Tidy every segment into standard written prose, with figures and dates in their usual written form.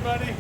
everybody.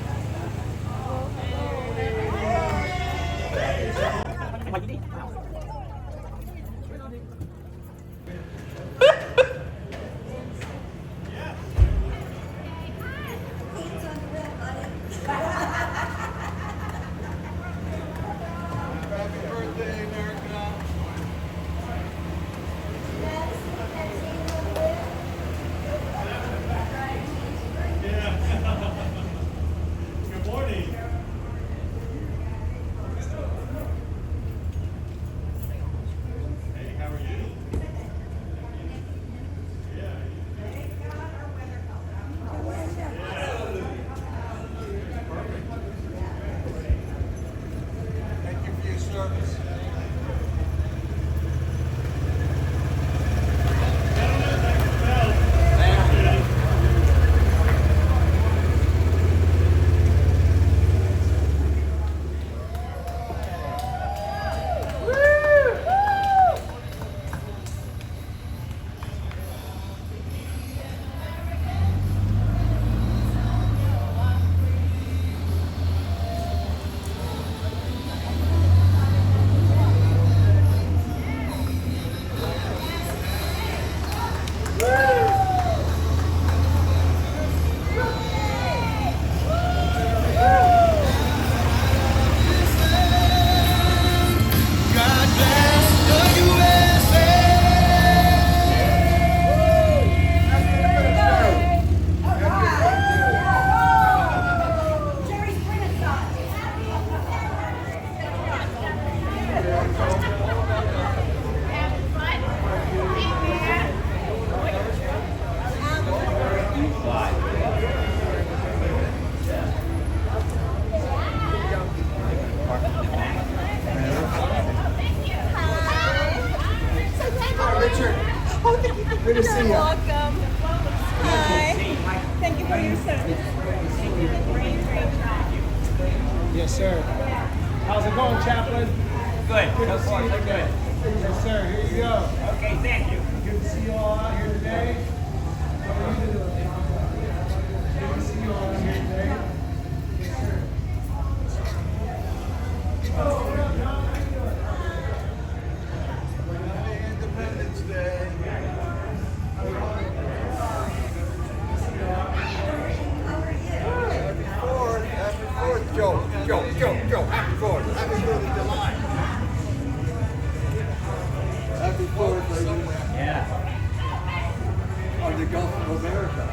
Good to see you. You're welcome. Hi. Thank you for your service. Great job. Yes, sir. How's it going, Chaplain? Good. Good to see you Good. again. Yes, sir. Here you go. Okay, thank you. Good to see you all out here today. How are you doing? Good to see you all out here today. Yes, sir. Oh, what up, John? How you doing? Happy Independence Day. Happy 4th, Joe. Happy 4th. Happy 4th of July. Happy 4th, ladies. Yeah. On the Gulf of America.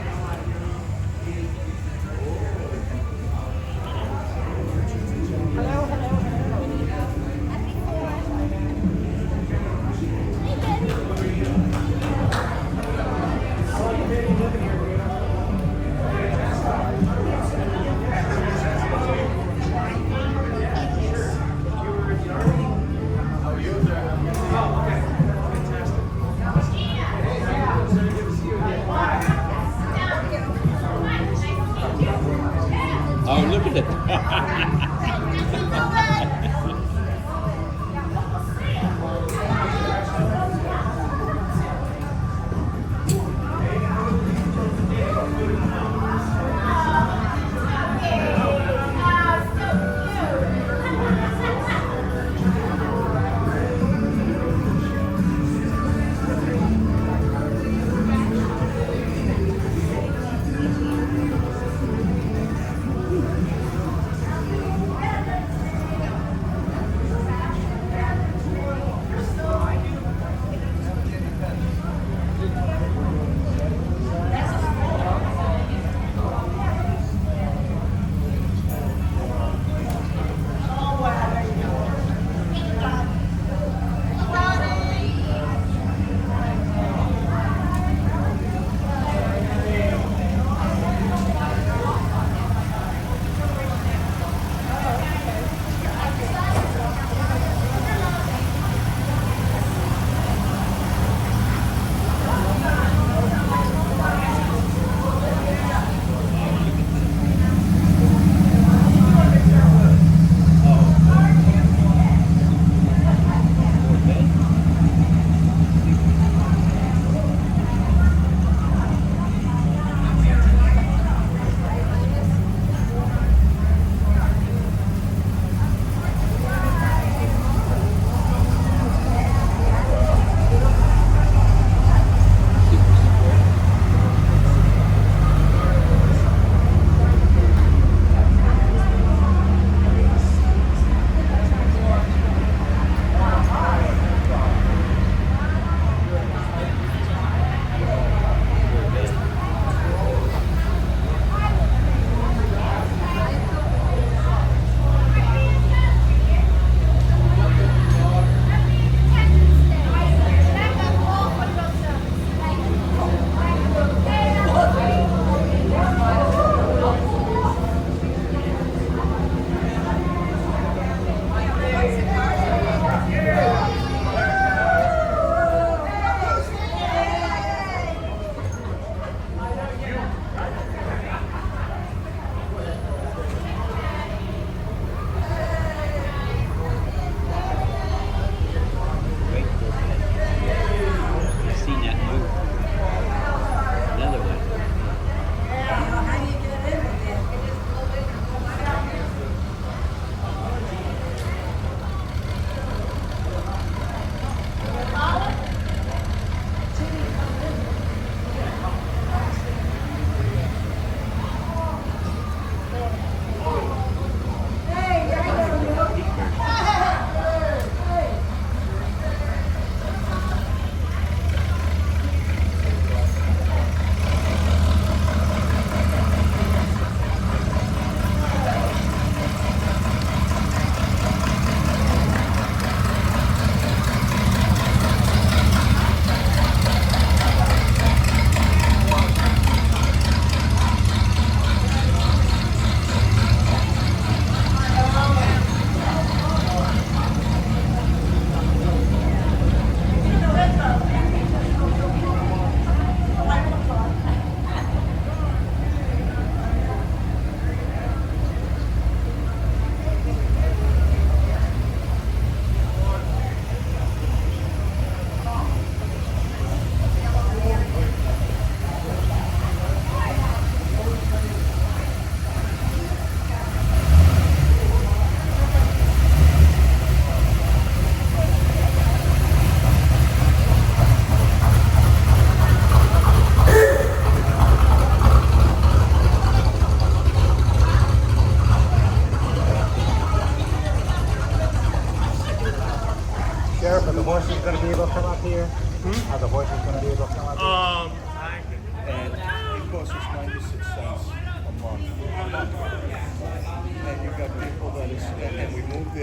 Oh, look at it.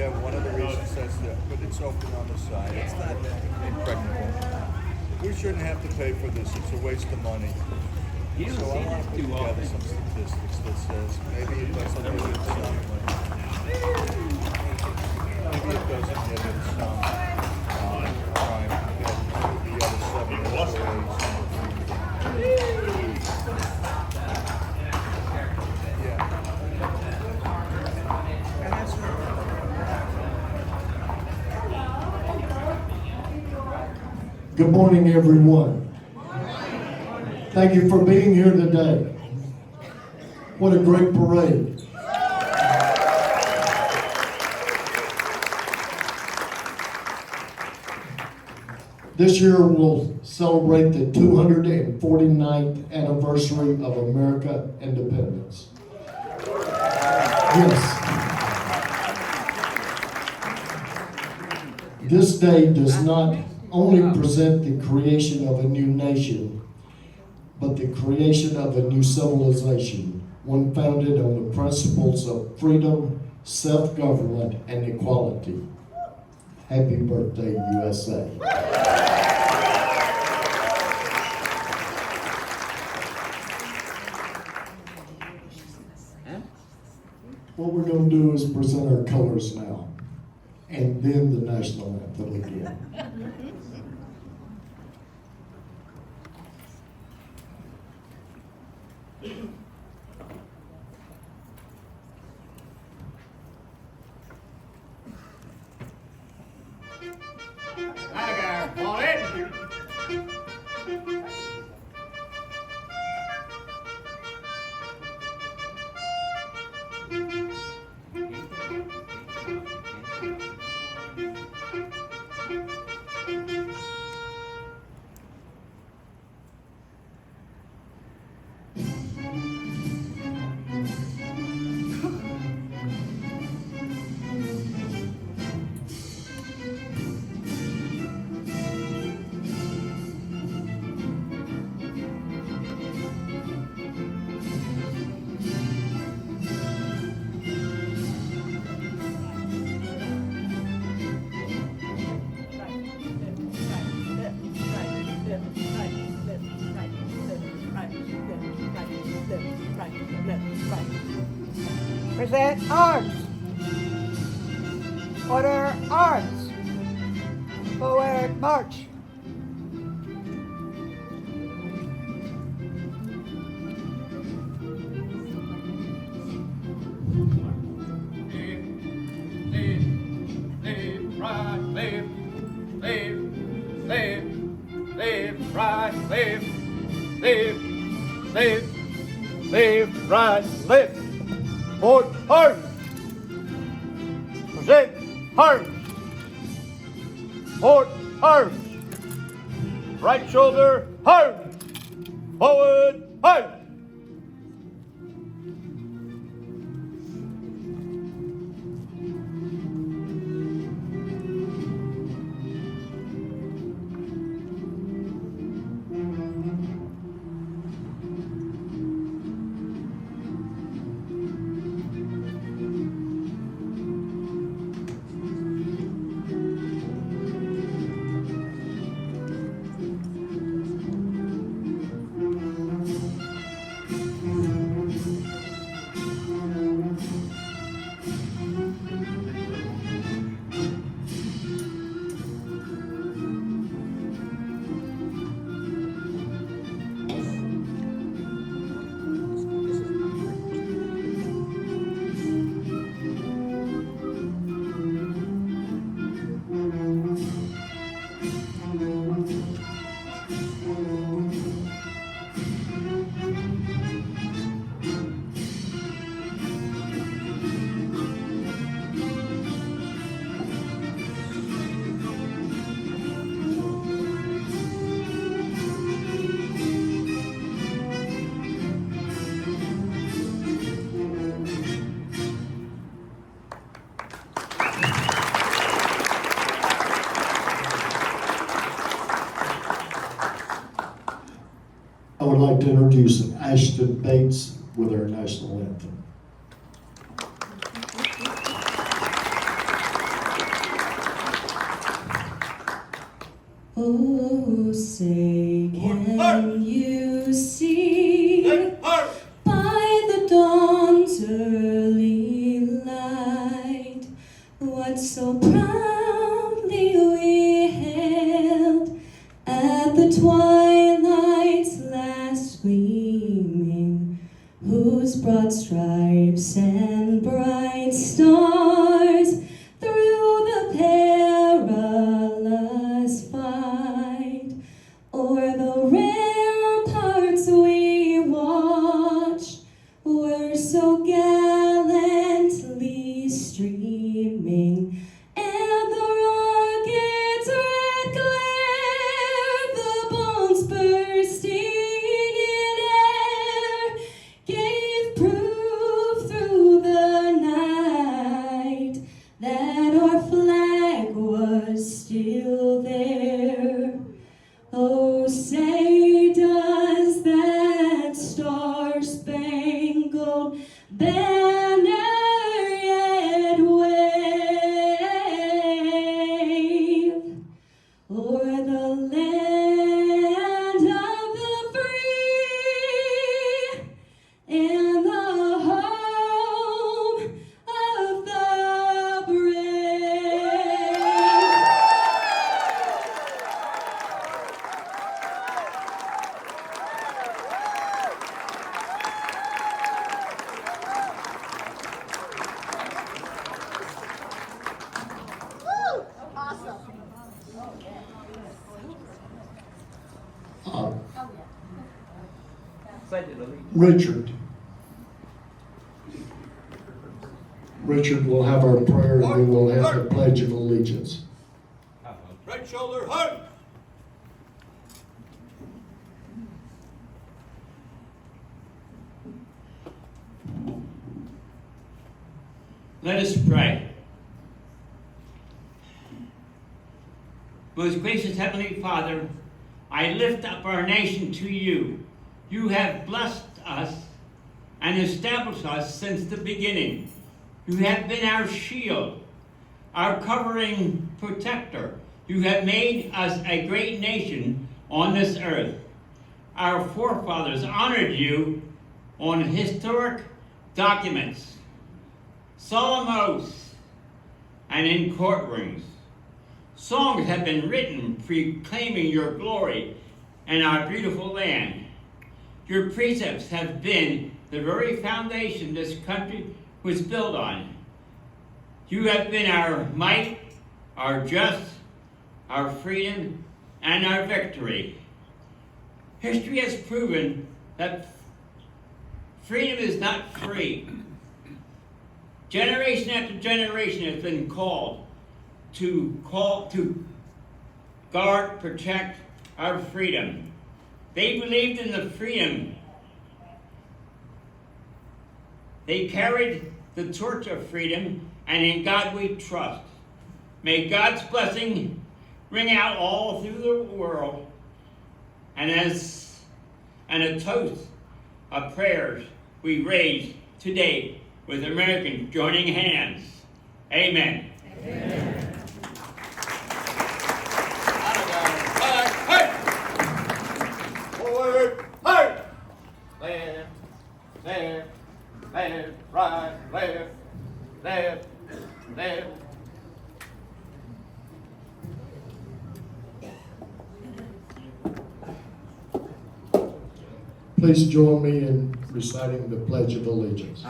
Yeah, one of the reasons that's that, but it's open on the side. It's not impregnable. We shouldn't have to pay for this. It's a waste of money. You don't So I see want that to put too together often. some statistics that says maybe it doesn't give it some. Maybe it doesn't give it some crime compared to the other 7 stories. Yeah. And that's Good morning, everyone. Thank you for being here today. What a great parade. This year we'll celebrate the 249th anniversary of America's independence. Yes. This day does not only present the creation of a new nation, but the creation of a new civilization, one founded on the principles of freedom, self-government, and equality. Happy birthday, USA. What we're going to do is present our colors now, and then the national anthem again. Hi, guys. Fall in. Present arms. Order arms. Forward march. Live, right, live, right, live, right, live. Forward arms. Present arms. Forward arms. Right shoulder arms. Forward arms. I would like to introduce Ashton Bates with our national anthem. Oh, say, can you see by the dawn's early light what so proudly we hailed at the twilight's last gleaming, whose broad stripes and bright stars through the perilous fight o'er the ramparts we watched were so gallantly streaming, and the rocket's red glare, the bombs bursting in air, gave proof through the night that our flag was still there. Oh, say, does that star-spangled banner yet wave o'er the land of the free and the home of the brave? Richard will have our prayer and then we'll have the Pledge of Allegiance. Right shoulder, hard. Let us pray. Most gracious Heavenly Father, I lift up our nation to you. You have blessed us and established us since the beginning. You have been our shield, our covering protector. You have made us a great nation on this earth. Our forefathers honored you on historic documents, solemn oaths, and in courtrooms. Songs have been written proclaiming your glory and our beautiful land. Your precepts have been the very foundation this country was built on. You have been our might, our just, our freedom, and our victory. History has proven that freedom is not free. Generation after generation has been called to guard, protect our freedom. They believed in the freedom. They carried the torch of freedom, and in God we trust. May God's blessing ring out all through the world, and as a toast of prayers we raise today with Americans joining hands. Amen. Amen. Forward, hard. Left, left, left, right, left, left, left. Please join me in reciting the Pledge of Allegiance.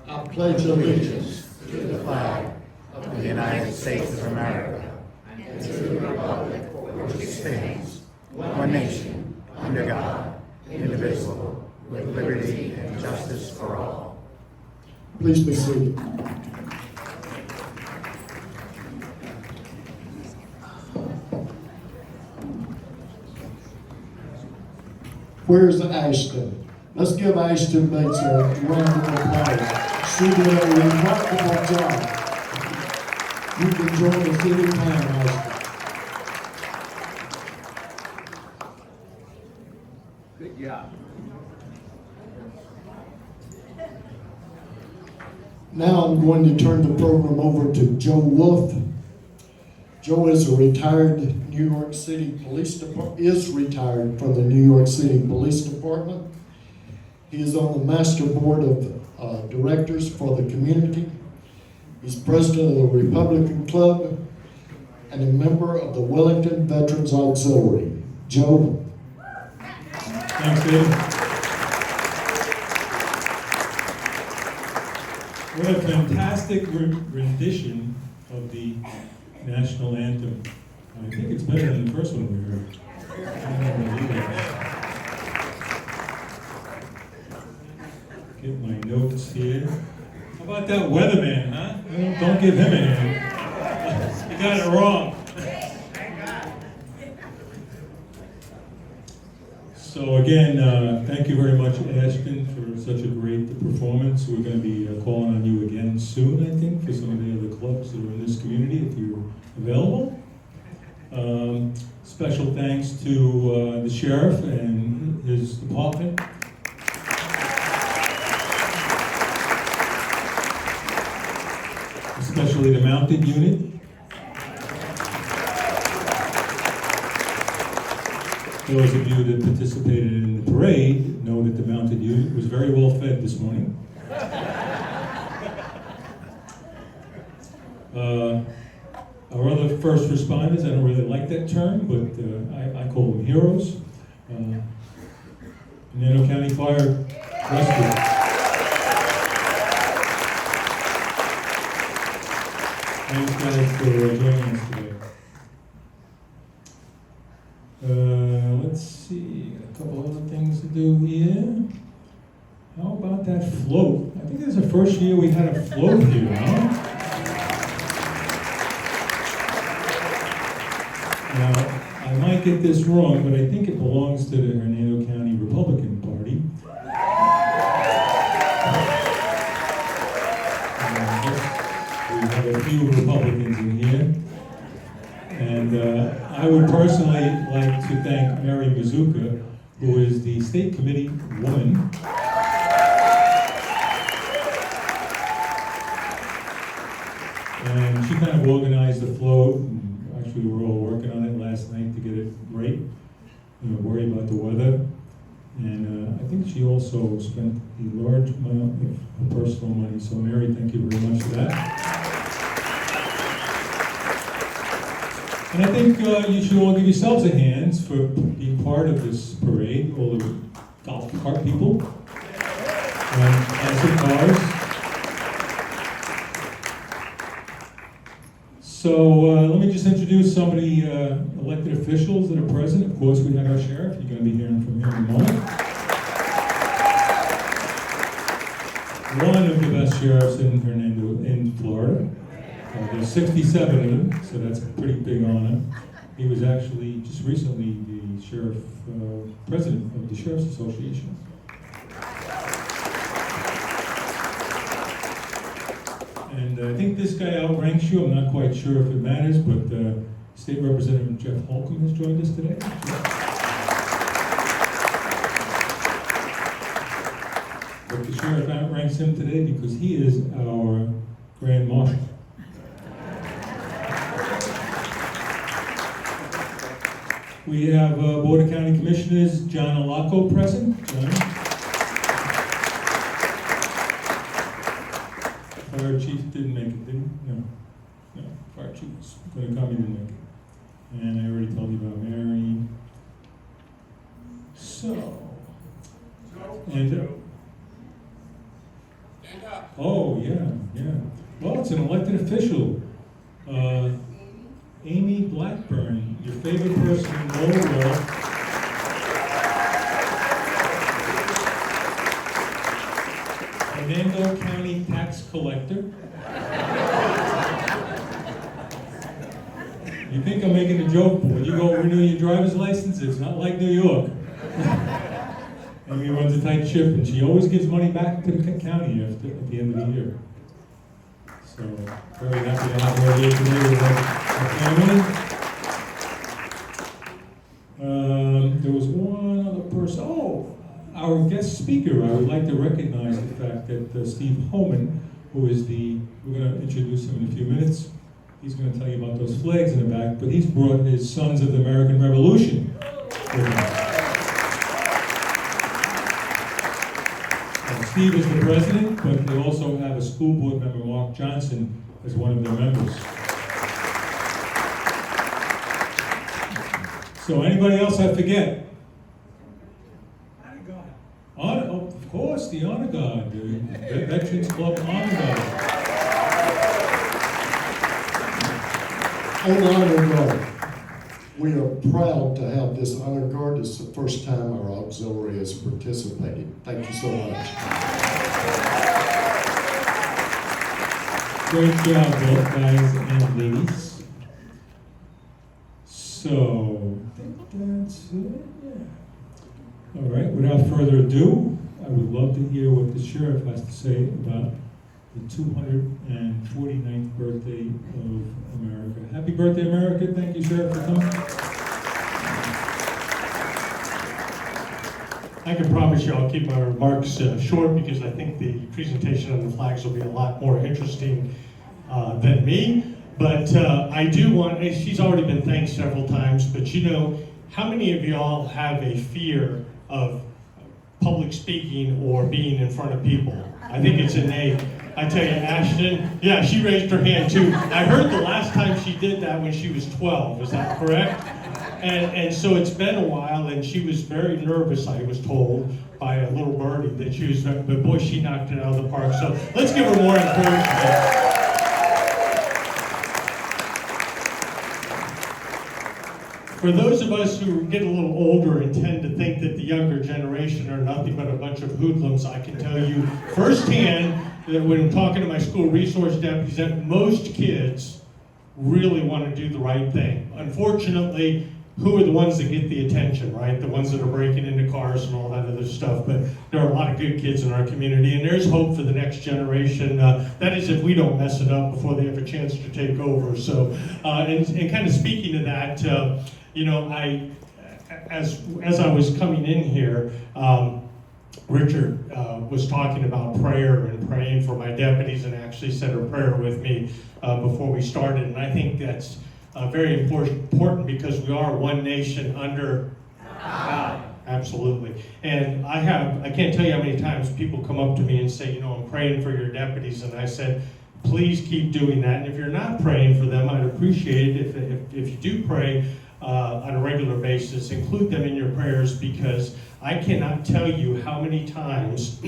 I pledge allegiance to the flag of the United States of America and to the republic for which it stands, one nation, under God, indivisible, with liberty and justice for all. Please be seated. Where's Ashton? Let's give Ashton Bates a round of applause. She did a remarkable job. You can join us anytime, Ashton. Good job. Now I'm going to turn the program over to Joe Wolf. Joe is a retired New York City Police Department, is retired from the New York City Police Department. He is on the Master Board of Directors for the community. He's president of the Republican Club and a member of the Wellington Veterans Auxiliary. Joe? Thanks, Dave. What a fantastic rendition of the national anthem. I think it's better than the first one we heard. I don't know, get my notes here. How about that weatherman, huh? Don't give him a hand. You got it wrong. So again, thank you very much, Ashton, for such a great performance. We're going to be calling on you again soon, I think, for some of the other clubs that are in this community, if you're available. Special thanks to the sheriff and his department. Especially the mounted unit. Those of you that participated in the parade know that the mounted unit was very well fed this morning. Our other first responders, I don't really like that term, but I call them heroes. Nano County Fire Rescue. Thanks guys for joining us today. Let's see, a couple other things to do here. How about that float? I think this is the first year we had a float here, huh? Now, I might get this wrong, but I think it belongs to the Hernando County Republican Party. We have a few Republicans in here. And I would personally like to thank Mary Mazuka, who is the state committee woman. And she kind of organized the float. And actually, we were all working on it last night to get it right. Worry about the weather. And I think she also spent a large amount of personal money. So Mary, thank you very much for that. And I think you should all give yourselves a hand for being part of this parade, all the golf cart people, acid cars. So let me just introduce some of the elected officials that are present. Of course, we have our sheriff. You're going to be hearing from him in a moment. One of the best sheriffs in Florida. There's 67 of them, so that's a pretty big honor. He was actually just recently the sheriff, president of the Sheriff's Association. And I think this guy outranks you. I'm not quite sure if it matters, but State Representative Jeff Holcomb has joined us today. But the sheriff outranks him today because he is our Grand Marshal. We have Board of County Commissioners John Alaco present. John. Fire Chief didn't make it, did he? No. Fire Chief was going to come, he didn't make it. And I already told you about Mary. So. And, oh, yeah. Well, it's an elected official. Amy Blackburn, your favorite person in the whole world. Hernando County tax collector. You think I'm making a joke, but when you go renew your driver's license, it's not like New York. Amy runs a tight ship, and she always gives money back to the county at the end of the year. So, very happy to have her here today with our family. There was one other person. Oh, our guest speaker. I would like to recognize the fact that Steve Homan, who is we're going to introduce him in a few minutes. He's going to tell you about those flags in the back, but he's brought his Sons of the American Revolution with him. And Steve is the president, but they also have a school board member, Mark Johnson, as one of their members. So anybody else I forget? Oh, of course, the Honor Guard, the Veterans Club Honor Guard. On Honor Guard, we are proud to have this Honor Guard. It's the first time our auxiliary has participated. Thank you so much. Great job, both guys and ladies. So, I think that's it. Yeah. All right, without further ado, I would love to hear what the sheriff has to say about the 249th birthday of America. Happy birthday, America. Thank you, Sheriff, for coming. I can promise you I'll keep my remarks short because I think the presentation on the flags will be a lot more interesting than me. But I do want, she's already been thanked several times, but you know, how many of y'all have a fear of public speaking or being in front of people? I think it's innate. I tell you, Ashton, yeah, she raised her hand too. I heard the last time she did that when she was 12, is that correct? And so it's been a while, and she was very nervous, I was told, by a little birdie that she was, but boy, she knocked it out of the park. So let's give her more encouragement. For those of us who get a little older and tend to think that the younger generation are nothing but a bunch of hoodlums, I can tell you firsthand that when I'm talking to my school resource deputies, that most kids really want to do the right thing. Unfortunately, who are the ones that get the attention, right? The ones that are breaking into cars and all that other stuff. But there are a lot of good kids in our community, and there's hope for the next generation. That is, if we don't mess it up before they have a chance to take over. So, and kind of speaking to that, you know, as I was coming in here, Richard was talking about prayer and praying for my deputies, and actually said a prayer with me before we started. And I think that's very important because we are one nation under God. Absolutely. And I can't tell you how many times people come up to me and say, you know, I'm praying for your deputies. And I said, please keep doing that. And if you're not praying for them, I'd appreciate it if you do pray on a regular basis, include them in your prayers, because I cannot tell you how many times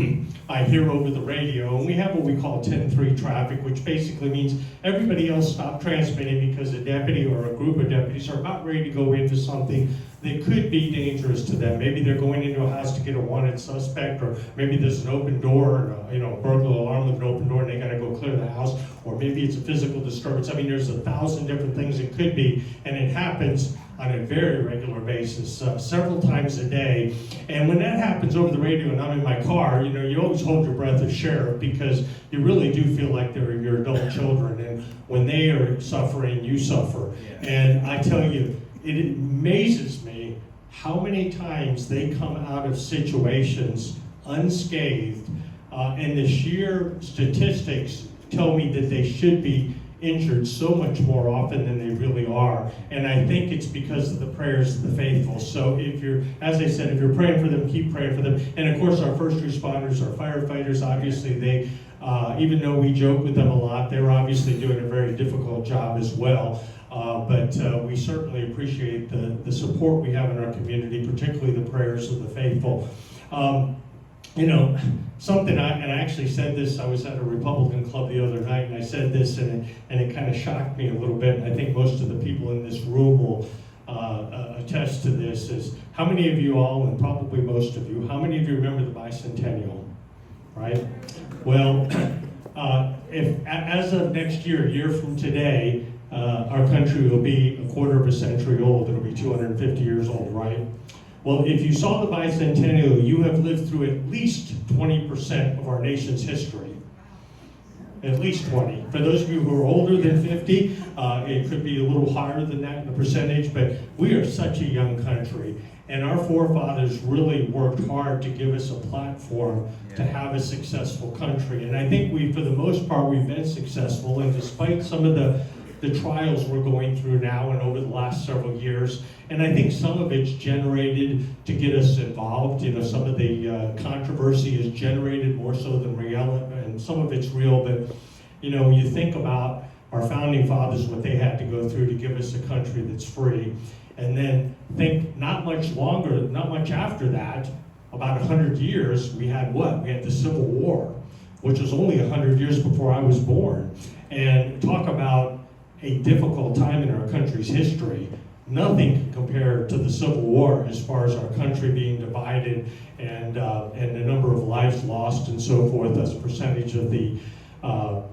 I hear over the radio, and we have what we call 10-3 traffic, which basically means everybody else stop transmitting because a deputy or a group of deputies are about ready to go into something that could be dangerous to them. Maybe they're going into a house to get a wanted suspect, or maybe there's an open door, and a burglar alarm with an open door, and they gotta go clear the house, or maybe it's a physical disturbance. I mean, there's 1,000 different things it could be, and it happens on a very regular basis, several times a day. And when that happens over the radio and I'm in my car, you know, you always hold your breath as sheriff, because you really do feel like they're your adult children. And when they are suffering, you suffer. Yeah. And I tell you, it amazes me how many times they come out of situations unscathed, and the sheer statistics tell me that they should be injured so much more often than they really are. And I think it's because of the prayers of the faithful. So if you're, as I said, if you're praying for them, keep praying for them. And of course, our first responders, our firefighters, obviously they, even though we joke with them a lot, they're obviously doing a very difficult job as well. But we certainly appreciate the support we have in our community, particularly the prayers of the faithful. You know, something, and I actually said this, I was at a Republican club the other night, and I said this, and it kind of shocked me a little bit, and I think most of the people in this room will attest to this, is how many of you all, and probably most of you, how many of you remember the bicentennial, right? Well, if as of next year, a year from today, our country will be a quarter of a century old. It'll be 250 years old, right? Well, if you saw the bicentennial, you have lived through at least 20% of our nation's history. At least 20. For those of you who are older than 50, it could be a little higher than that in the percentage, but we are such a young country. And our forefathers really worked hard to give us a platform to have a successful country. And I think for the most part, we've been successful. And despite some of the the trials we're going through now and over the last several years. And I think some of it's generated to get us involved. Some of the controversy is generated more so than real, and some of it's real. But when you think about our founding fathers, what they had to go through to give us a country that's free, and then think not much after that, about 100 years, we had what? We had the Civil War, which was only 100 years before I was born. And talk about a difficult time in our country's history. Nothing can compare to the Civil War as far as our country being divided and the number of lives lost and so forth as a percentage of the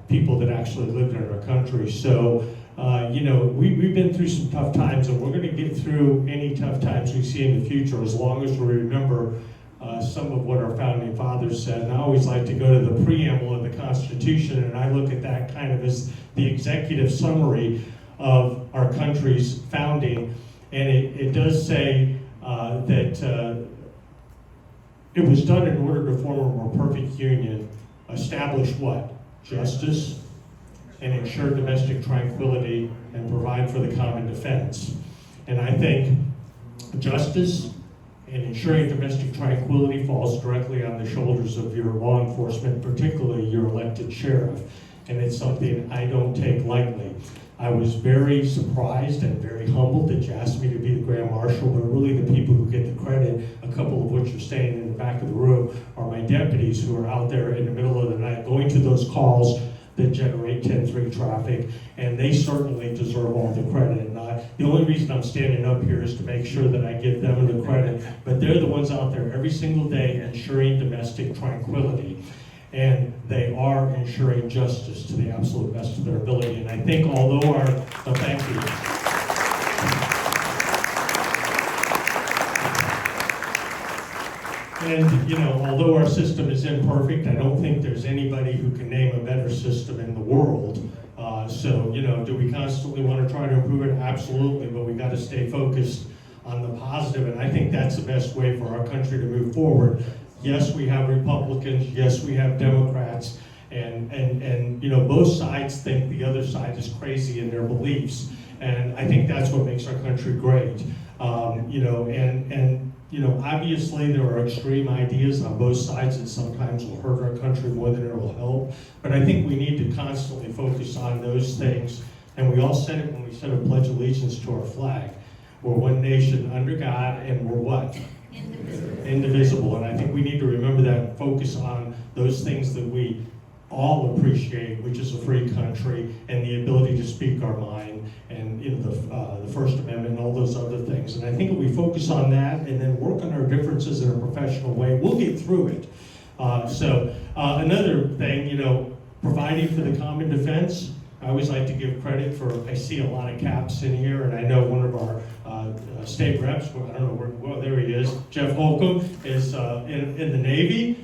people that actually lived in our country. So, we've been through some tough times, and we're going to get through any tough times we see in the future as long as we remember some of what our founding fathers said. And I always like to go to the preamble of the Constitution, and I look at that kind of as the executive summary of our country's founding. And it does say that it was done in order to form a more perfect union, establish what? Justice, and ensure domestic tranquility, and provide for the common defense. And I think justice and ensuring domestic tranquility falls directly on the shoulders of your law enforcement, particularly your elected sheriff. And it's something I don't take lightly. I was very surprised and very humbled that you asked me to be the Grand Marshal, but really the people who get the credit, a couple of which are staying in the back of the room, are my deputies who are out there in the middle of the night going to those calls that generate 10-3 traffic, and they certainly deserve all the credit. And the only reason I'm standing up here is to make sure that I give them the credit, but they're the ones out there every single day ensuring domestic tranquility. And they are ensuring justice to the absolute best of their ability. And I think although thank you. And although our system is imperfect, I don't think there's anybody who can name a better system in the world. So do we constantly want to try to improve it? Absolutely, but we got to stay focused on the positive, and I think that's the best way for our country to move forward. Yes, we have Republicans, yes, we have Democrats, and both sides think the other side is crazy in their beliefs, and I think that's what makes our country great. Obviously there are extreme ideas on both sides that sometimes will hurt our country more than it will help, but I think we need to constantly focus on those things, and we all said it when we said a pledge of allegiance to our flag. We're one nation under God, and we're what? Indivisible. And I think we need to remember that and focus on those things that we all appreciate, which is a free country and the ability to speak our mind, and the First Amendment and all those other things. And I think if we focus on that and then work on our differences in a professional way, we'll get through it. Another thing, providing for the common defense. I always like to give credit I see a lot of caps in here, and I know one of our state reps, I don't know where, there he is, Jeff Holcomb, is in the Navy.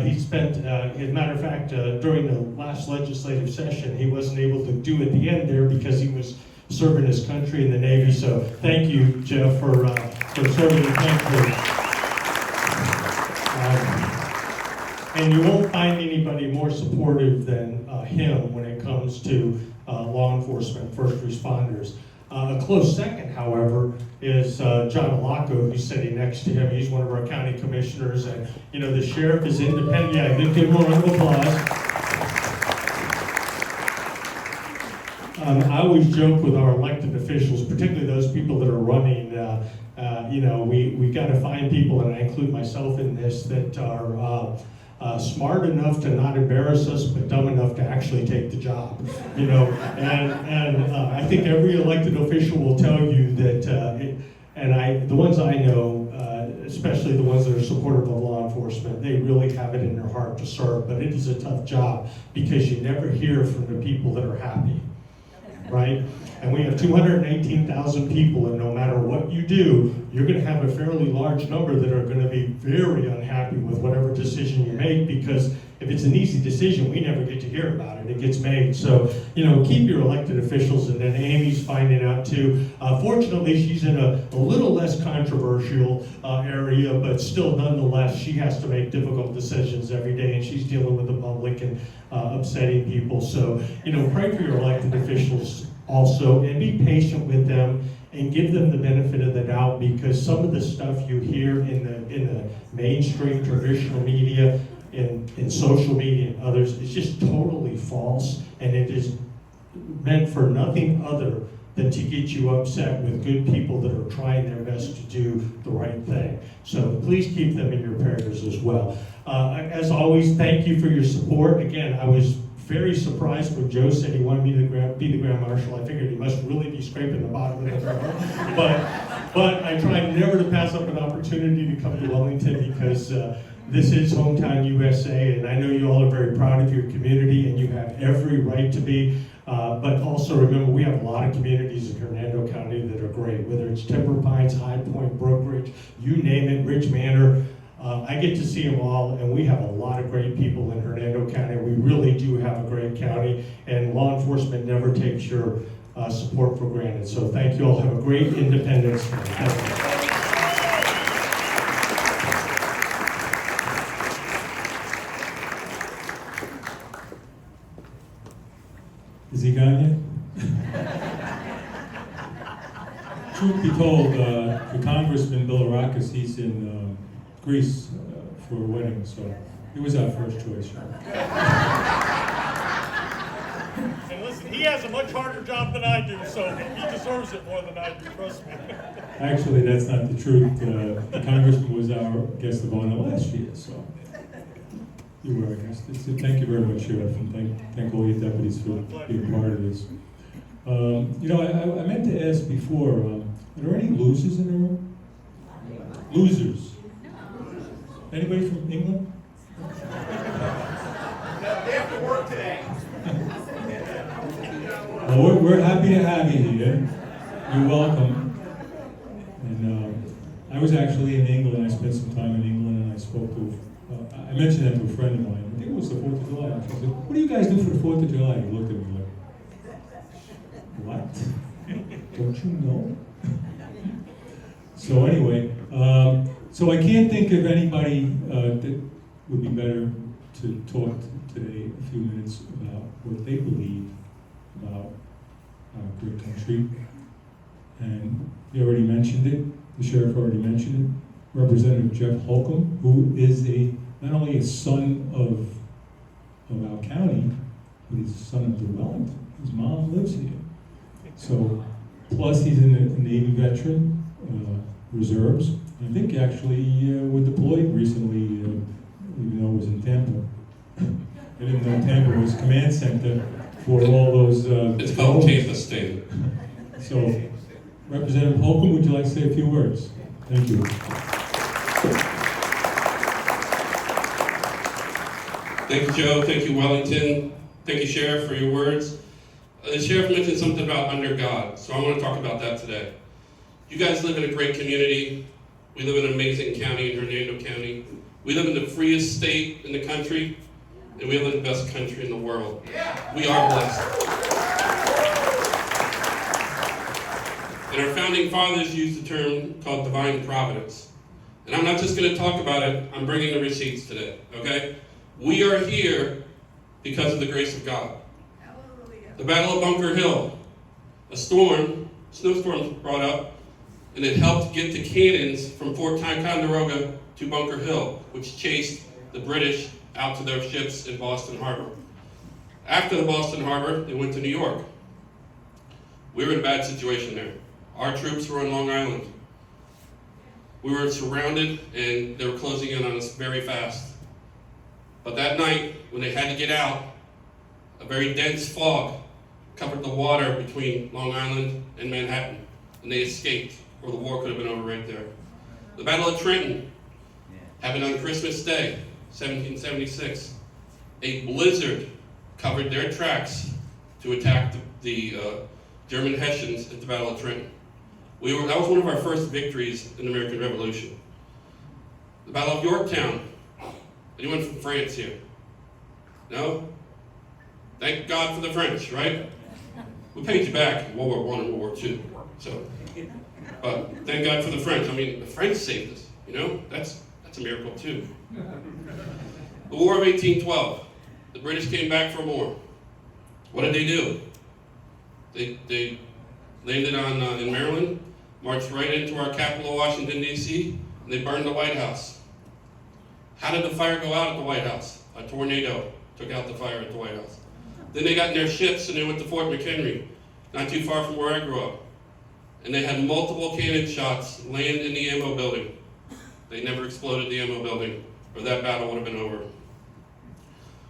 He spent, as a matter of fact, during the last legislative session, he wasn't able to do at the end there because he was serving his country in the Navy. So thank you, Jeff, for serving the country. And you won't find anybody more supportive than him when it comes to law enforcement, first responders. A close second, however, is John Alaco, who's sitting next to him. He's one of our county commissioners, and the sheriff is independent. Yeah, give him a round of applause. I always joke with our elected officials, particularly those people that are running. We got to find people, and I include myself in this, that are smart enough to not embarrass us, but dumb enough to actually take the job. I think every elected official will tell you that, the ones I know, especially the ones that are supportive of law enforcement, they really have it in their heart to serve, but it is a tough job because you never hear from the people that are happy, right? And we have 218,000 people, and no matter what you do, you're going to have a fairly large number that are going to be very unhappy with whatever decision you make, because if it's an easy decision, we never get to hear about it. It gets made. So, keep your elected officials, and then Amy's finding out too. Fortunately, she's in a little less controversial area, but still, nonetheless, she has to make difficult decisions every day, and she's dealing with the public and upsetting people. So, pray for your elected officials. also, and be patient with them and give them the benefit of the doubt, because some of the stuff you hear in the mainstream traditional media, in social media and others, is just totally false, and it is meant for nothing other than to get you upset with good people that are trying their best to do the right thing. So please keep them in your prayers as well. As always, thank you for your support. Again, I was very surprised when Joe said he wanted me to be the Grand Marshal. I figured he must really be scraping the bottom of the barrel. But I tried never to pass up an opportunity to come to Wellington, because this is hometown USA, and I know you all are very proud of your community, and you have every right to be. But also remember, we have a lot of communities in Hernando County that are great, whether it's Timber Pines, High Point, Brookridge, you name it, Rich Manor. I get to see them all, and we have a lot of great people in Hernando County. We really do have a great county, and law enforcement never takes your support for granted. So thank you all. Have a great Independence Day. Thank you. Is he gone yet? Truth be told, the Congressman Bilirakis, he's in Greece for a wedding, so he was our first choice. And listen, he has a much harder job than I do, so he deserves it more than I do, trust me. Actually, that's not the truth. The Congressman was our guest of honor last year, so you were our guest. Thank you very much, Sheriff, and thank all your deputies for being part of this. I meant to ask before, are there any losers in the room? Losers? Anybody from England? They have to work today. Well, we're happy to have you here. You're welcome. And I was actually in England. I spent some time in England, and I spoke to, I mentioned that to a friend of mine. I think it was the 4th of July. I said, what do you guys do for the 4th of July? He looked at me like, what? Don't you know? So anyway, so I can't think of anybody that would be better to talk today a few minutes about what they believe about our great country. And you already mentioned it, the sheriff already mentioned it, Representative Jeff Holcomb, who is not only a son of our county, but he's a son of the Wellington. His mom lives here. So, plus he's a Navy veteran, reserves. I think actually was deployed recently, even though it was in Tampa. I didn't know Tampa was command center for all those. It's called Tampa State. So, Representative Holcomb, would you like to say a few words? Thank you. Thank you, Joe. Thank you, Wellington. Thank you, Sheriff, for your words. The Sheriff mentioned something about under God, so I want to talk about that today. You guys live in a great community. We live in an amazing county in Hernando County. We live in the freest state in the country, and we live in the best country in the world. We are blessed. And our founding fathers used the term called divine providence. And I'm not just going to talk about it, I'm bringing the receipts today, okay? We are here because of the grace of God. The Battle of Bunker Hill, a snowstorm was brought up, and it helped get the cannons from Fort Ticonderoga to Bunker Hill, which chased the British out to their ships in Boston Harbor. After the Boston Harbor, they went to New York. We were in a bad situation there. Our troops were on Long Island. We were surrounded, and they were closing in on us very fast. But that night, when they had to get out, a very dense fog covered the water between Long Island and Manhattan, and they escaped, or the war could have been over right there. The Battle of Trenton happened on Christmas Day, 1776. A blizzard covered their tracks to attack the German Hessians at the Battle of Trenton. That was one of our first victories in the American Revolution. The Battle of Yorktown. Anyone from France here? No? Thank God for the French, right? We paid you back in World War I and World War II. So, but thank God for the French. I mean, the French saved us, you know? That's a miracle too. The War of 1812. The British came back for more. What did they do? They landed in Maryland, marched right into our capital, Washington, D.C., and they burned the White House. How did the fire go out at the White House? A tornado took out the fire at the White House. Then they got in their ships and they went to Fort McHenry, not too far from where I grew up. And they had multiple cannon shots land in the ammo building. They never exploded the ammo building, or that battle would have been over.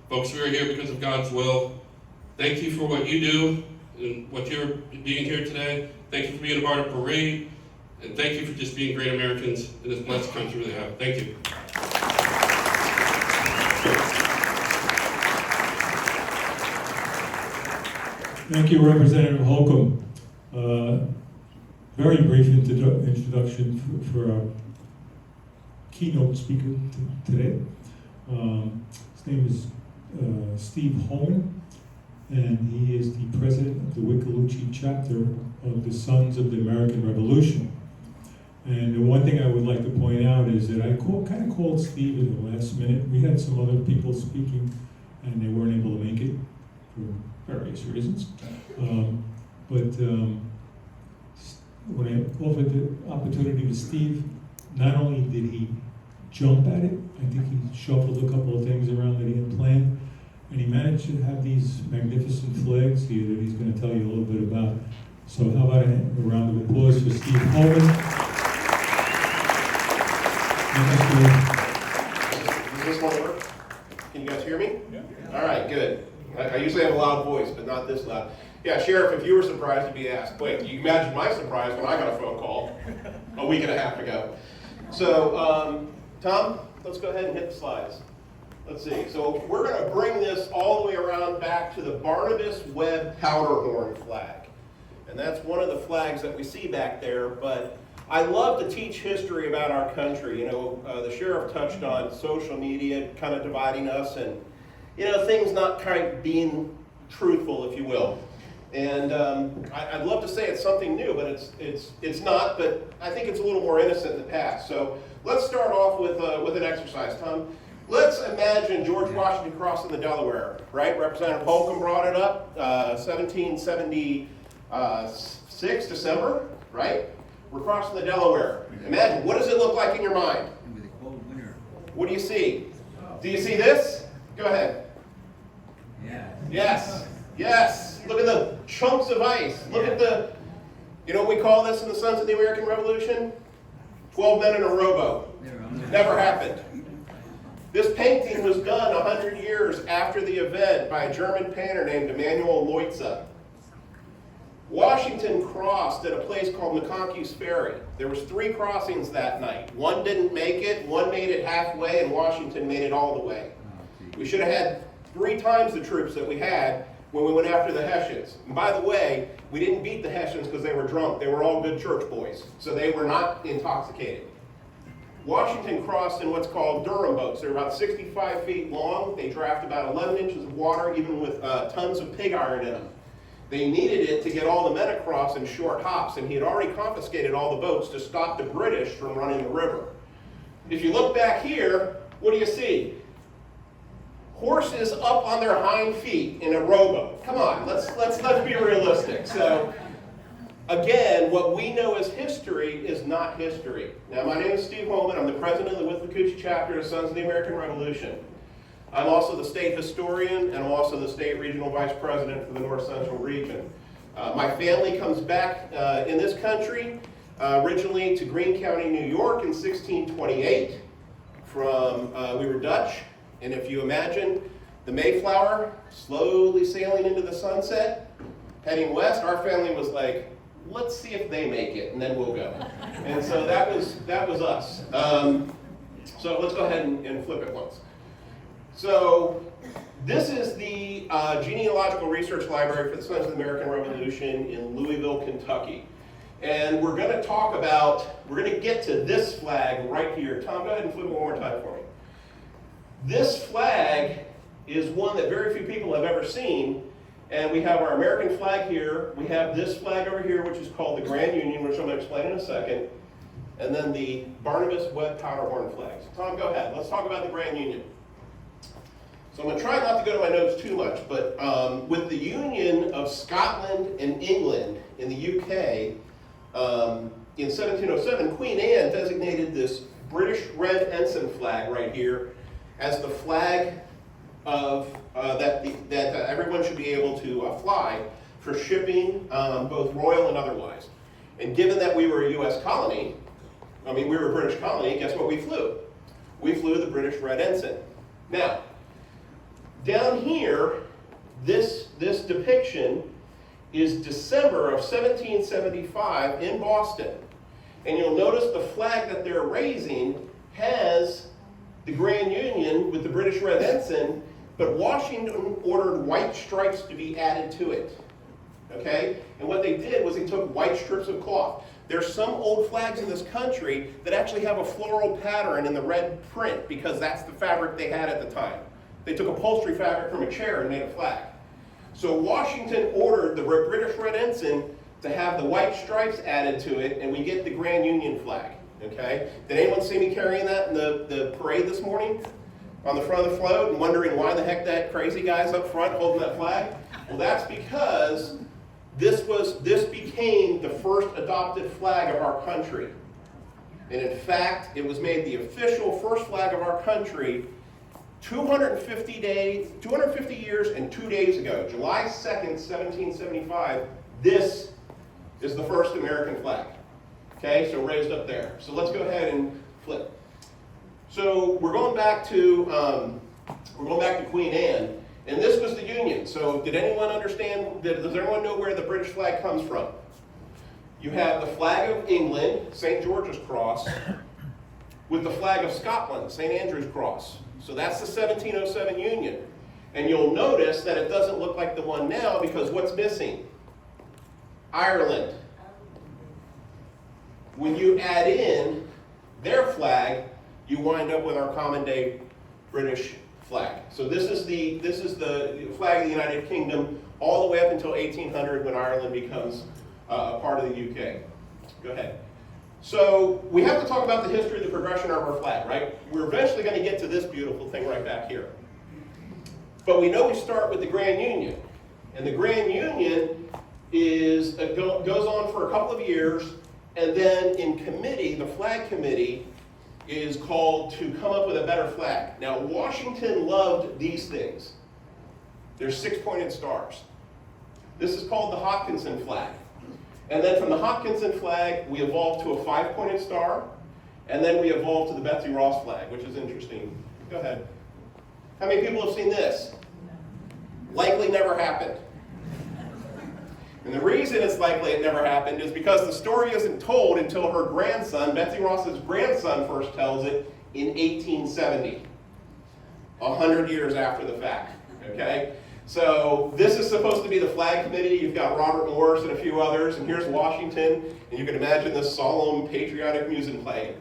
Folks, we are here because of God's will. Thank you for what you do and what you're being here today. Thank you for being a part of parade. And thank you for just being great Americans in this blessed country we have. Thank you. Thank you, Representative Holcomb. Very brief introduction for our keynote speaker today. His name is Steve Holman, and he is the president of the Wiccalucci chapter of the Sons of the American Revolution. And the one thing I would like to point out is that I kind of called Steve at the last minute. We had some other people speaking, and they weren't able to make it for various reasons. When I offered the opportunity to Steve, not only did he jump at it, I think he shuffled a couple of things around that he had planned, and he managed to have these magnificent flags here that he's going to tell you a little bit about. So how about a round of applause for Steve Holman. Does this one work? Can you guys hear me? Yeah. All right, good. I usually have a loud voice, but not this loud. Yeah, Sheriff, if you were surprised to be asked, wait, you can imagine my surprise when I got a phone call a week and a half ago. So, Tom, let's go ahead and hit the slides. Let's see. So we're going to bring this all the way around back to the Barnabas Webb Powderhorn flag. And that's one of the flags that we see back there, but I love to teach history about our country. You know, the sheriff touched on social media kind of dividing us and, you know, things not quite being truthful, if you will. And I'd love to say it's something new, but it's not, but I think it's a little more innocent in the past. So let's start off with an exercise, Tom. Let's imagine George Washington crossing the Delaware, right? Representative Holcomb brought it up, 1776, December, right? We're crossing the Delaware. Imagine, what does it look like in your mind? What do you see? Do you see this? Go ahead. Yeah. Yes. Yes. Look at the chunks of ice. Look at the, you know what we call this in the Sons of the American Revolution? 12 men in a rowboat. Never happened. This painting was done 100 years after the event by a German painter named Emanuel Leutze. Washington crossed at a place called McConkey's Ferry. There was 3 crossings that night. One didn't make it, one made it halfway, and Washington made it all the way. We should have had 3 times the troops that we had when we went after the Hessians. And by the way, we didn't beat the Hessians because they were drunk. They were all good church boys, so they were not intoxicated. Washington crossed in what's called Durham boats. They're about 65 feet long. They draft about 11 inches of water, even with tons of pig iron in them. They needed it to get all the men across in short hops, and he had already confiscated all the boats to stop the British from running the river. If you look back here, what do you see? Horses up on their hind feet in a rowboat. Come on, let's be realistic. So, again, what we know as history is not history. Now, my name is Steve Holman. I'm the president of the Wiccalucci chapter of Sons of the American Revolution. I'm also the state historian, and I'm also the state regional vice president for the North Central region. My family comes back in this country originally to Greene County, New York in 1628 from, we were Dutch, and if you imagine the Mayflower slowly sailing into the sunset, heading west, our family was like, let's see if they make it, and then we'll go. And so that was us. So let's go ahead and flip it once. So this is the Genealogical Research Library for the Sons of the American Revolution in Louisville, Kentucky. And we're going to get to this flag right here. Tom, go ahead and flip it one more time for me. This flag is one that very few people have ever seen. And we have our American flag here. We have this flag over here, which is called the Grand Union, which I'm going to explain in a second. And then the Barnabas Webb Powderhorn flags. Tom, go ahead. Let's talk about the Grand Union. So I'm going to try not to go to my notes too much, but with the union of Scotland and England in the UK, in 1707, Queen Anne designated this British red ensign flag right here as the flag of that everyone should be able to fly for shipping, both royal and otherwise. And given that we were a U.S. colony, we were a British colony, guess what we flew? We flew the British red ensign. Now, down here, this depiction is December of 1775 in Boston. And you'll notice the flag that they're raising has the Grand Union with the British red ensign, but Washington ordered white stripes to be added to it. Okay? And what they did was they took white strips of cloth. There's some old flags in this country that actually have a floral pattern in the red print because that's the fabric they had at the time. They took upholstery fabric from a chair and made a flag. So Washington ordered the British red ensign to have the white stripes added to it, and we get the Grand Union flag. Okay? Did anyone see me carrying that in the parade this morning? On the front of the float and wondering why the heck that crazy guy's up front holding that flag? Well, that's because this became the first adopted flag of our country. And in fact, it was made the official first flag of our country 250 years and 2 days ago. July 2nd, 1775, this is the first American flag. Okay, so raised up there. So let's go ahead and flip. So we're going back to Queen Anne. And this was the Union. So did anyone understand, does everyone know where the British flag comes from? You have the flag of England, St. George's Cross, with the flag of Scotland, St. Andrew's Cross. So that's the 1707 Union. And you'll notice that it doesn't look like the one now because what's missing? Ireland. When you add in their flag, you wind up with our common day British flag. So this is the flag of the United Kingdom all the way up until 1800 when Ireland becomes a part of the UK. Go ahead. So we have to talk about the history of the progression of our flag, right? We're eventually going to get to this beautiful thing right back here. But we know we start with the Grand Union. And the Grand Union goes on for a couple of years, and then in committee, the flag committee is called to come up with a better flag. Now, Washington loved these things. They're 6-pointed stars. This is called the Hopkinson flag. And then from the Hopkinson flag, we evolved to a 5-pointed star, and then we evolved to the Betsy Ross flag, which is interesting. Go ahead. How many people have seen this? Likely never happened. And the reason it's likely it never happened is because the story isn't told until her grandson, Betsy Ross's grandson, first tells it in 1870, 100 years after the fact, okay? So this is supposed to be the flag committee. You've got Robert Morris and a few others, and here's Washington, and you can imagine this solemn patriotic music playing.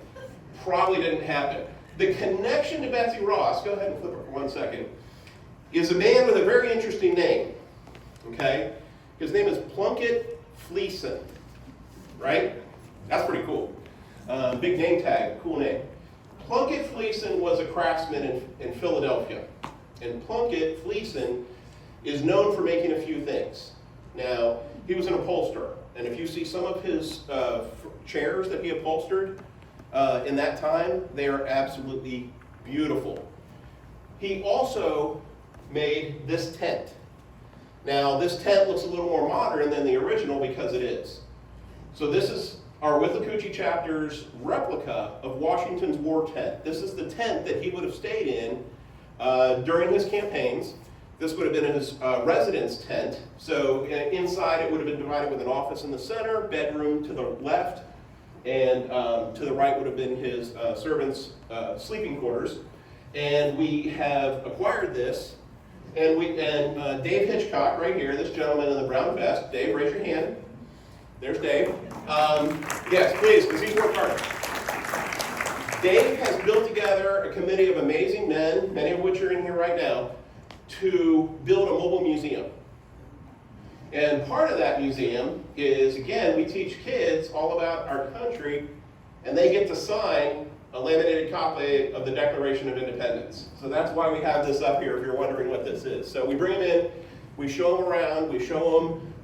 Probably didn't happen. The connection to Betsy Ross, go ahead and flip it for 1 second, is a man with a very interesting name, okay? His name is Plunkett Fleeson, right? That's pretty cool. Big name tag, cool name. Plunkett Fleeson was a craftsman in Philadelphia. And Plunkett Fleeson is known for making a few things. Now, he was an upholsterer. And if you see some of his chairs that he upholstered in that time, they are absolutely beautiful. He also made this tent. Now, this tent looks a little more modern than the original because it is. So this is our Withlacoochee chapter's replica of Washington's war tent. This is the tent that he would have stayed in during his campaigns. This would have been his residence tent. So inside it would have been divided with an office in the center, bedroom to the left, and to the right would have been his servants' sleeping quarters. And we have acquired this. And Dave Hitchcock, right here, this gentleman in the brown vest. Dave, raise your hand. There's Dave. Yes, please, because he's worked hard. Dave has built together a committee of amazing men, many of which are in here right now, to build a mobile museum. And part of that museum is, again, we teach kids all about our country, and they get to sign a laminated copy of the Declaration of Independence. So that's why we have this up here if you're wondering what this is. So we bring them in, we show them around, we show them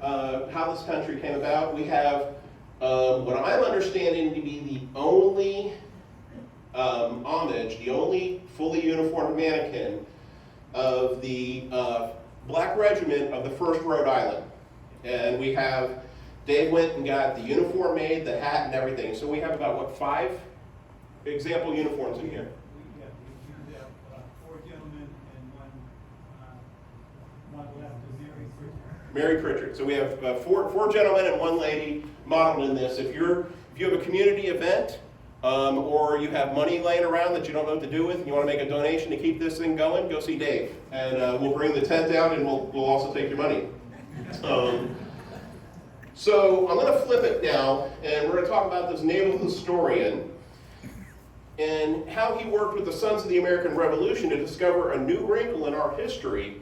how this country came about. We have what I'm understanding to be the only homage, the only fully uniformed mannequin of the Black Regiment of the 1st Rhode Island. And we have, Dave went and got the uniform made, the hat and everything. So we have about, what, 5 example uniforms in here? We have 4 gentlemen and one left is Mary Pritchard. So we have 4 gentlemen and 1 lady modeled in this. If you have a community event or you have money laying around that you don't know what to do with and you want to make a donation to keep this thing going, go see Dave. And we'll bring the tent down and we'll also take your money. So I'm going to flip it now, and we're going to talk about this naval historian and how he worked with the Sons of the American Revolution to discover a new wrinkle in our history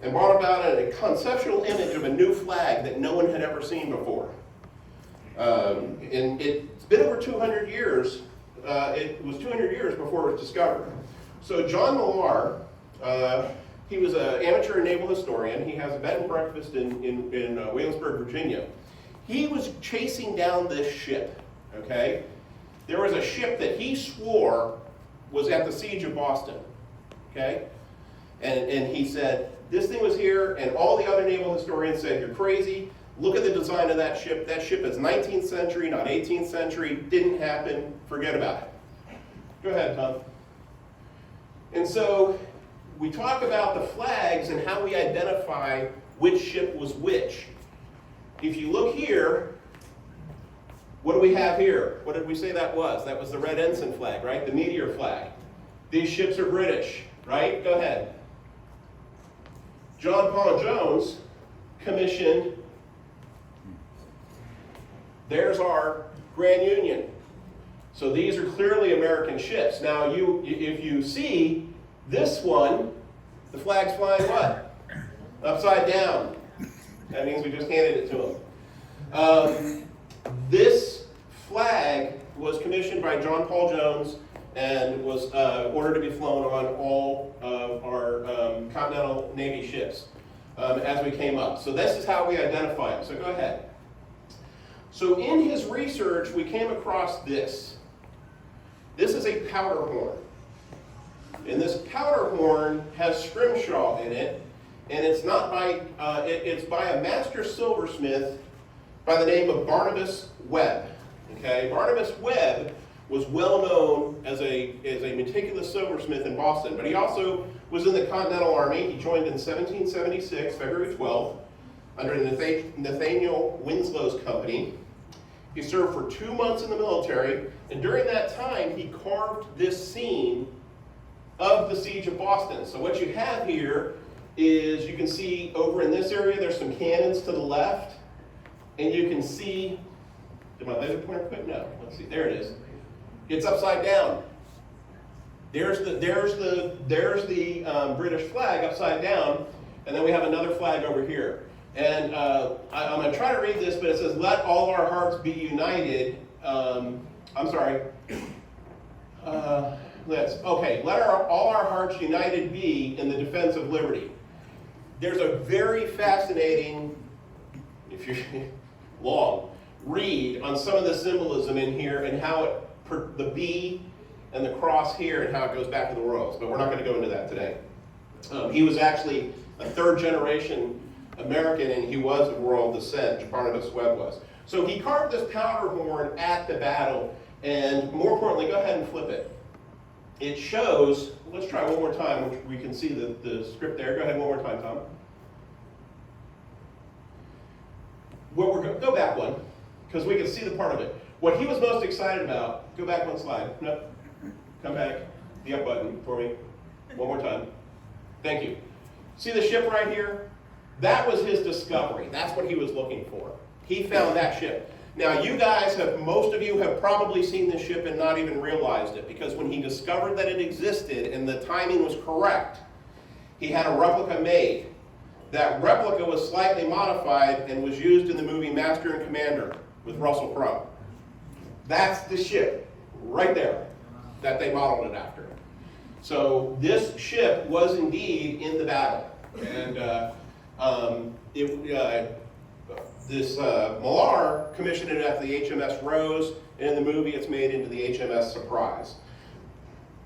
and brought about a conceptual image of a new flag that no one had ever seen before. And it's been over 200 years. It was 200 years before it was discovered. So John Millar, he was an amateur naval historian. He has a bed and breakfast in Williamsburg, Virginia. He was chasing down this ship, okay? There was a ship that he swore was at the siege of Boston, okay? And he said, this thing was here, and all the other naval historians said, you're crazy. Look at the design of that ship. That ship is 19th century, not 18th century. Didn't happen. Forget about it. Go ahead, Tom. And so we talk about the flags and how we identify which ship was which. If you look here, what do we have here? What did we say that was? That was the red ensign flag, right? The meteor flag. These ships are British, right? Go ahead. John Paul Jones commissioned, there's our Grand Union. So these are clearly American ships. Now, if you see this one, the flag's flying what? Upside down. That means we just handed it to him. This flag was commissioned by John Paul Jones and was ordered to be flown on all of our Continental Navy ships as we came up. So this is how we identify them. So go ahead. So in his research, we came across this. This is a powder horn. And this powder horn has scrimshaw in it, and it's not by it's by a master silversmith by the name of Barnabas Webb. Okay, Barnabas Webb was well known as a meticulous silversmith in Boston, but he also was in the Continental Army. He joined in 1776, February 12th, under Nathaniel Winslow's company. He served for 2 months in the military, and during that time, he carved this scene of the siege of Boston. So what you have here is, you can see over in this area, there's some cannons to the left, and you can see, did my laser pointer quit? No, let's see, there it is. It's upside down. There's the British flag upside down, and then we have another flag over here. And I'm going to try to read this, but it says, let all our hearts be united. I'm sorry. Let all our hearts united be in the defense of liberty. There's a very fascinating, if you're long, read on some of the symbolism in here and how the B and the cross here and how it goes back to the Royals, but we're not going to go into that today. He was actually a 3rd generation American, and he was of royal descent. Barnabas Webb was. So he carved this powder horn at the battle, and more importantly, go ahead and flip it. It shows, let's try one more time, which we can see the script there. Go ahead one more time, Tom. Go back one, because we can see the part of it. What he was most excited about, go back one slide. No, come back, the up button for me. One more time. Thank you. See the ship right here? That was his discovery. That's what he was looking for. He found that ship. Now, you guys most of you have probably seen this ship and not even realized it, because when he discovered that it existed and the timing was correct, he had a replica made. That replica was slightly modified and was used in the movie Master and Commander with Russell Crowe. That's the ship right there. that they modeled it after. So this ship was indeed in the battle. And Millar commissioned it at the HMS Rose, and in the movie it's made into the HMS Surprise.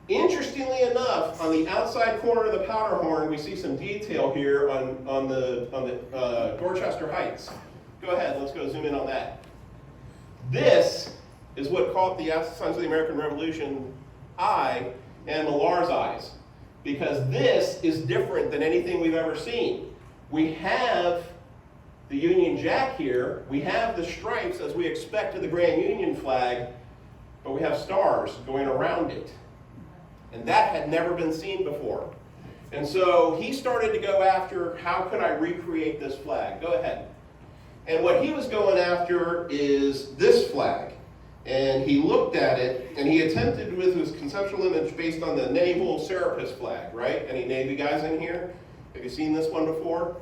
Interestingly enough, on the outside corner of the powder horn, we see some detail here on the Dorchester Heights. Go ahead, let's go zoom in on that. This is what caught the Sons of the American Revolution eye and Millar's eyes, because this is different than anything we've ever seen. We have the Union Jack here, we have the stripes as we expect to the Grand Union flag, but we have stars going around it. And that had never been seen before. And so he started to go after, how could I recreate this flag? Go ahead. And what he was going after is this flag. And he looked at it, and he attempted with his conceptual image based on the naval Serapis flag, right? Any Navy guys in here? Have you seen this one before?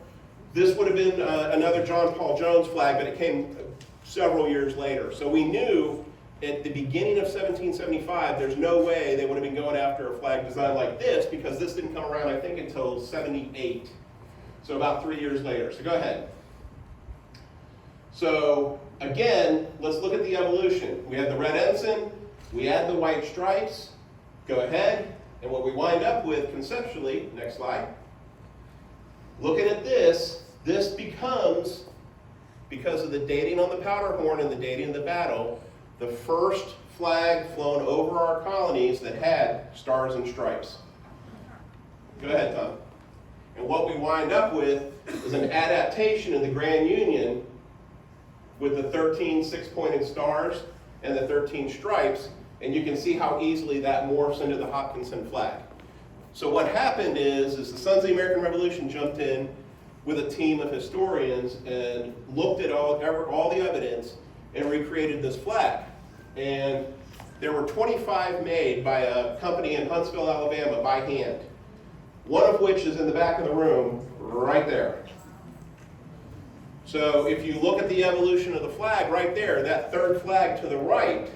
This would have been another John Paul Jones flag, but it came several years later. So we knew at the beginning of 1775, there's no way they would have been going after a flag designed like this, because this didn't come around, I think, until 78. So about 3 years later. So go ahead. So again, let's look at the evolution. We had the red ensign, we add the white stripes, go ahead, and what we wind up with conceptually, next slide, looking at this becomes, because of the dating on the powder horn and the dating of the battle, the first flag flown over our colonies that had stars and stripes. Go ahead, Tom. And what we wind up with is an adaptation of the Grand Union with the 13 six-pointed stars and the 13 stripes, and you can see how easily that morphs into the Hopkinson flag. So what happened is the Sons of the American Revolution jumped in with a team of historians and looked at all the evidence and recreated this flag. And there were 25 made by a company in Huntsville, Alabama, by hand. One of which is in the back of the room, right there. So if you look at the evolution of the flag right there, that third flag to the right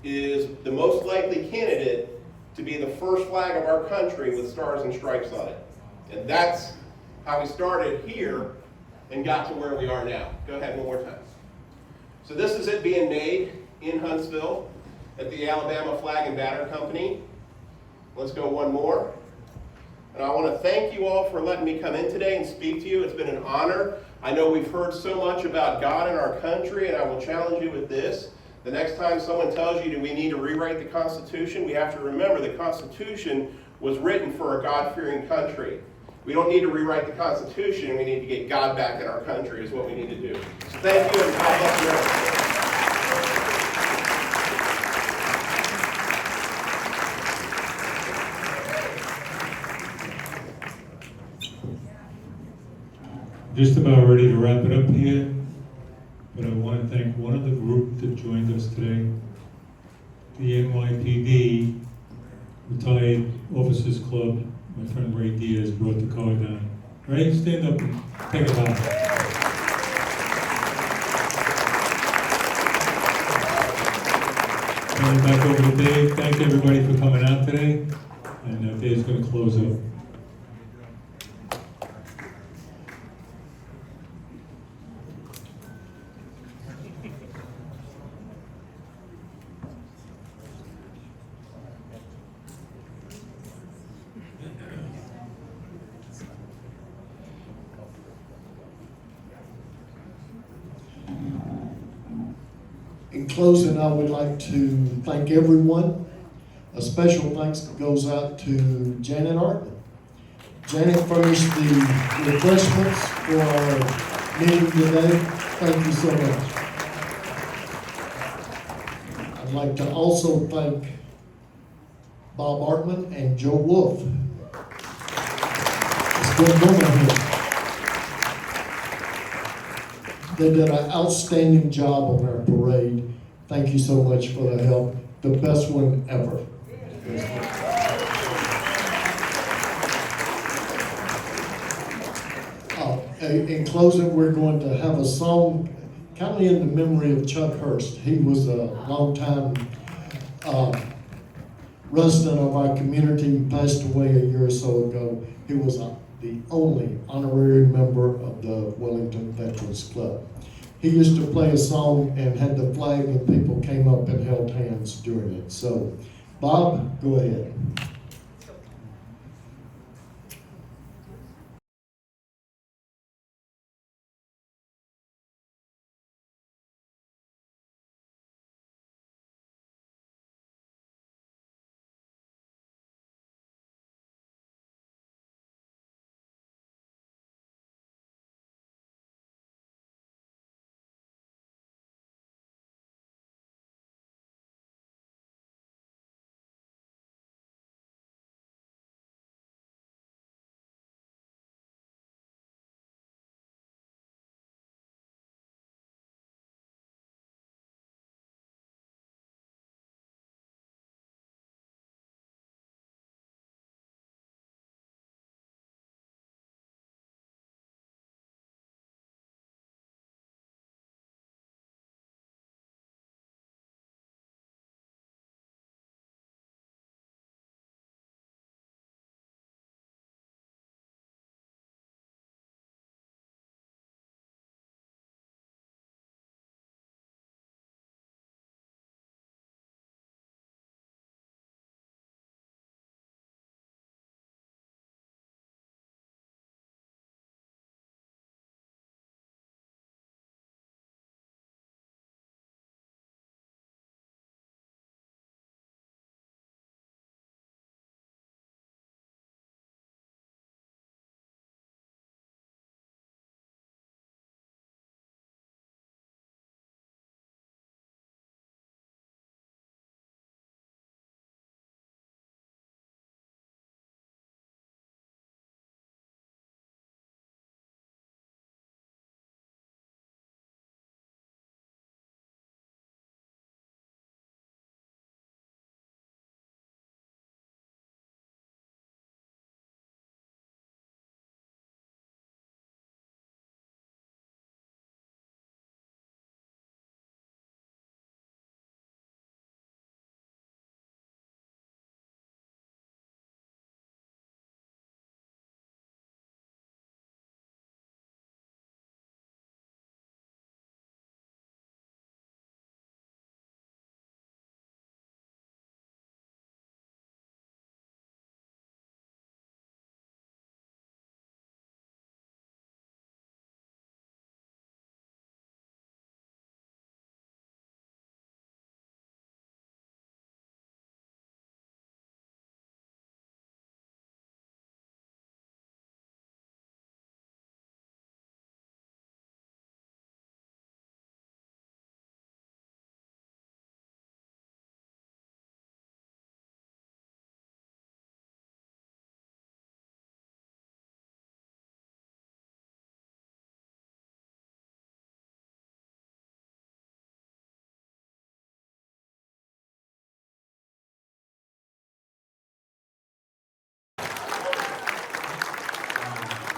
is the most likely candidate to be the first flag of our country with stars and stripes on it. And that's how we started here and got to where we are now. Go ahead one more time. So this is it being made in Huntsville at the Alabama Flag and Banner Company. Let's go one more. And I want to thank you all for letting me come in today and speak to you. It's been an honor. I know we've heard so much about God and our country, and I will challenge you with this. The next time someone tells you, do we need to rewrite the Constitution? We have to remember the Constitution was written for a God-fearing country. We don't need to rewrite the Constitution. We need to get God back in our country is what we need to do. So thank you, and God bless America. Just about ready to wrap it up here, but I want to thank one of the group that joined us today, the NYPD Retired Officers Club. My friend Ray Diaz brought the car down. Ray, stand up and take a bow. Turn it back over to Dave. Thank everybody for coming out today, and Dave's going to close up. In closing, I would like to thank everyone. A special thanks goes out to Janet Artman. Janet furnished the refreshments for our meeting today. Thank you so much. I'd like to also thank Bob Artman and Joe Wolf. It's good woman here. They did an outstanding job on our parade. Thank you so much for the help. The best one ever. In closing, we're going to have a song kind of in the memory of Chuck Hurst. He was a long-time resident of our community. He passed away a year or so ago. He was the only honorary member of the Wellington Veterans Club. He used to play a song and had the flag, and people came up and held hands during it. So, Bob, go ahead.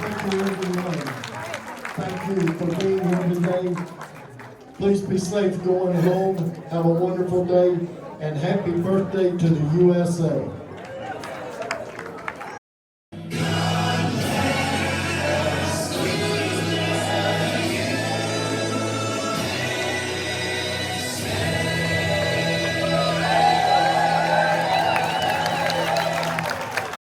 Thank you, everyone. Thank you for being here today. Please be safe going home. Have a wonderful day, and happy birthday to the USA.